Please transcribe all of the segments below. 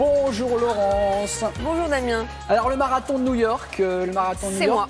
Bonjour Laurence. Bonjour Damien. Alors le marathon de New York,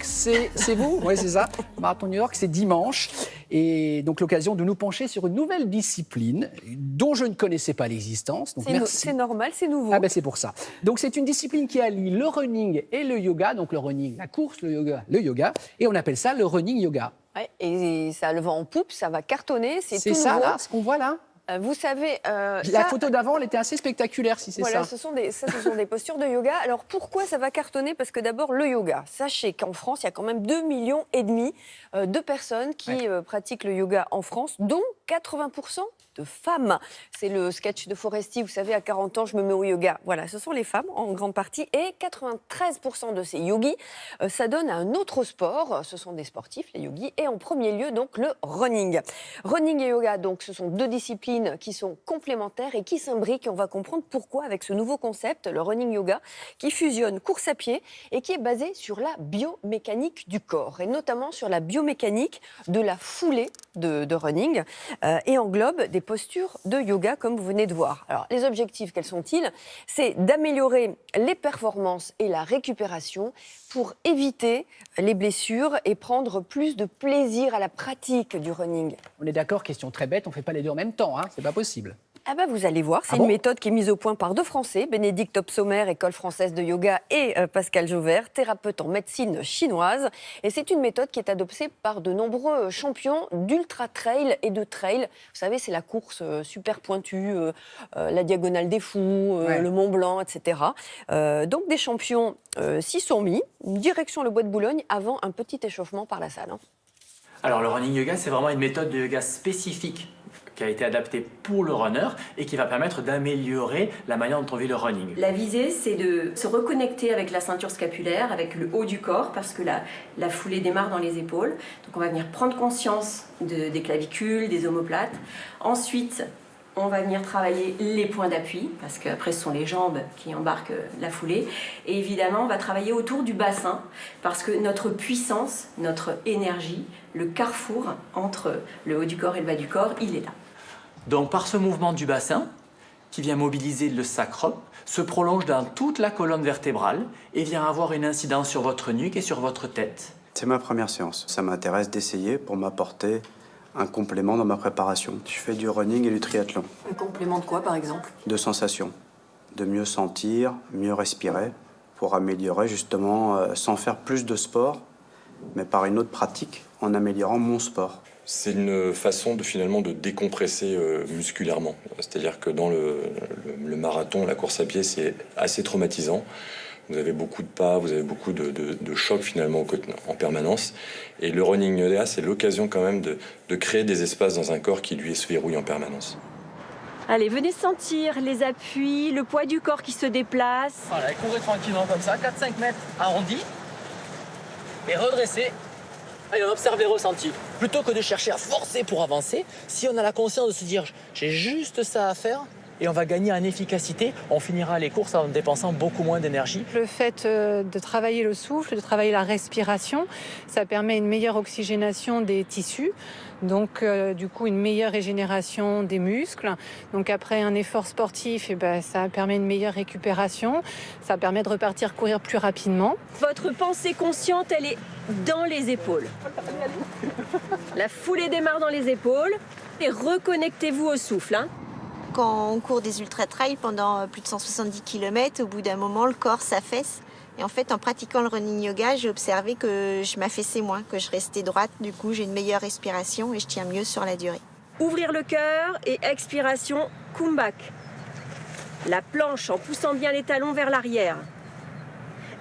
c'est vous? Oui, c'est ça. Le marathon de New York, c'est dimanche. Et donc l'occasion de nous pencher sur une nouvelle discipline dont je ne connaissais pas l'existence. Donc merci. C'est normal, c'est nouveau. Ah ben c'est pour ça. Donc c'est une discipline qui allie le running et le yoga. Donc le running, la course, le yoga. Et on appelle ça le running yoga. Ouais, et ça a le vent en poupe, ça va cartonner. C'est tout ça nouveau. là, ce qu'on voit là. Vous savez... la photo d'avant, elle était assez spectaculaire, si c'est voilà, ça. Ce sont des postures de yoga. Alors, pourquoi ça va cartonner? Parce que d'abord, le yoga. Sachez qu'en France, il y a quand même 2,5 millions de personnes qui pratiquent le yoga en France, dont 80% de femmes. C'est le sketch de Foresti, vous savez, à 40 ans, je me mets au yoga. Voilà, ce sont les femmes, en grande partie. Et 93% de ces yogis s'adonnent à un autre sport. Ce sont des sportifs, les yogis. Et en premier lieu, donc, le running. Running et yoga, donc, ce sont deux disciplines qui sont complémentaires et qui s'imbriquent. On va comprendre pourquoi avec ce nouveau concept, le running yoga, qui fusionne course à pied et qui est basé sur la biomécanique du corps, et notamment sur la biomécanique de la foulée de running, et englobe des postures de yoga, comme vous venez de voir. Alors, les objectifs, quels sont-ils? C'est d'améliorer les performances et la récupération pour éviter les blessures et prendre plus de plaisir à la pratique du running. On est d'accord, question très bête, on ne fait pas les deux en même temps, hein, c'est pas possible. Ah bah vous allez voir, c'est une méthode qui est mise au point par deux Français, Bénédicte Topsomer, école française de yoga, et Pascal Jauvert, thérapeute en médecine chinoise. Et c'est une méthode qui est adoptée par de nombreux champions d'ultra-trail et de trail. Vous savez, c'est la course super pointue, la diagonale des fous, le Mont Blanc, etc. Donc des champions s'y sont mis, direction le Bois de Boulogne, avant un petit échauffement par la salle. Alors le running yoga, c'est vraiment une méthode de yoga spécifique qui a été adaptée pour le runner et qui va permettre d'améliorer la manière dont on vit le running. La visée, c'est de se reconnecter avec la ceinture scapulaire, avec le haut du corps, parce que la foulée démarre dans les épaules. Donc on va venir prendre conscience des clavicules, des omoplates. Ensuite, on va venir travailler les points d'appui, parce qu'après ce sont les jambes qui embarquent la foulée. Et évidemment, on va travailler autour du bassin, parce que notre puissance, notre énergie, le carrefour entre le haut du corps et le bas du corps, il est là. Donc par ce mouvement du bassin, qui vient mobiliser le sacrum, se prolonge dans toute la colonne vertébrale et vient avoir une incidence sur votre nuque et sur votre tête. C'est ma première séance. Ça m'intéresse d'essayer pour m'apporter un complément dans ma préparation. Je fais du running et du triathlon. Un complément de quoi, par exemple? De sensations. De mieux sentir, mieux respirer, pour améliorer justement, sans faire plus de sport, mais par une autre pratique, en améliorant mon sport. C'est une façon finalement de décompresser musculairement. C'est-à-dire que dans le marathon, la course à pied, c'est assez traumatisant. Vous avez beaucoup de pas, vous avez beaucoup de chocs finalement en permanence. Et le running yoga, c'est l'occasion quand même de créer des espaces dans un corps qui lui se verrouille en permanence. Allez, venez sentir les appuis, le poids du corps qui se déplace. Voilà, courez tranquillement comme ça, 4-5 mètres arrondis. Et redresser. Et on observe les ressentis. Plutôt que de chercher à forcer pour avancer, si on a la conscience de se dire j'ai juste ça à faire, et on va gagner en efficacité, on finira les courses en dépensant beaucoup moins d'énergie. Le fait de travailler le souffle, de travailler la respiration, ça permet une meilleure oxygénation des tissus, donc du coup une meilleure régénération des muscles. Donc après un effort sportif, ça permet une meilleure récupération, ça permet de repartir courir plus rapidement. Votre pensée consciente, elle est dans les épaules. La foulée démarre dans les épaules et reconnectez-vous au souffle. Quand on court des ultra-trails pendant plus de 170 km, au bout d'un moment, le corps s'affaisse. Et en fait, en pratiquant le running yoga, j'ai observé que je m'affaissais moins, que je restais droite. Du coup, j'ai une meilleure respiration et je tiens mieux sur la durée. Ouvrir le cœur et expiration, kumbhak. La planche en poussant bien les talons vers l'arrière.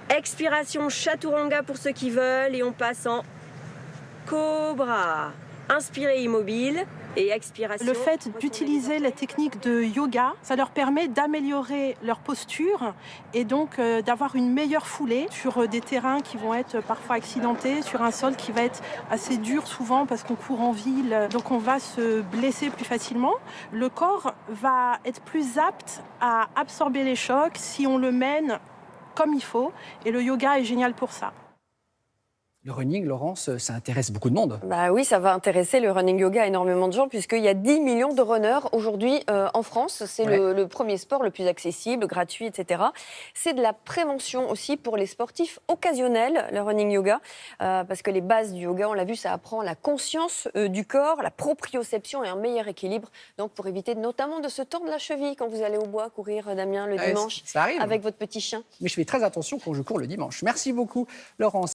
Expiration, chaturanga pour ceux qui veulent et on passe en cobra. Inspirez immobile. Et expiration. Le fait d'utiliser la technique de yoga, ça leur permet d'améliorer leur posture et donc d'avoir une meilleure foulée sur des terrains qui vont être parfois accidentés, sur un sol qui va être assez dur souvent parce qu'on court en ville, donc on va se blesser plus facilement. Le corps va être plus apte à absorber les chocs si on le mène comme il faut et le yoga est génial pour ça. Le running, Laurence, ça intéresse beaucoup de monde. Bah oui, ça va intéresser le running yoga énormément de gens puisqu'il y a 10 millions de runners aujourd'hui en France. C'est le premier sport le plus accessible, gratuit, etc. C'est de la prévention aussi pour les sportifs occasionnels, le running yoga, parce que les bases du yoga, on l'a vu, ça apprend la conscience du corps, la proprioception et un meilleur équilibre. Donc pour éviter notamment de se tordre la cheville quand vous allez au bois courir, Damien, le dimanche, ça arrive. avec votre petit chien. Mais je fais très attention quand je cours le dimanche. Merci beaucoup, Laurence.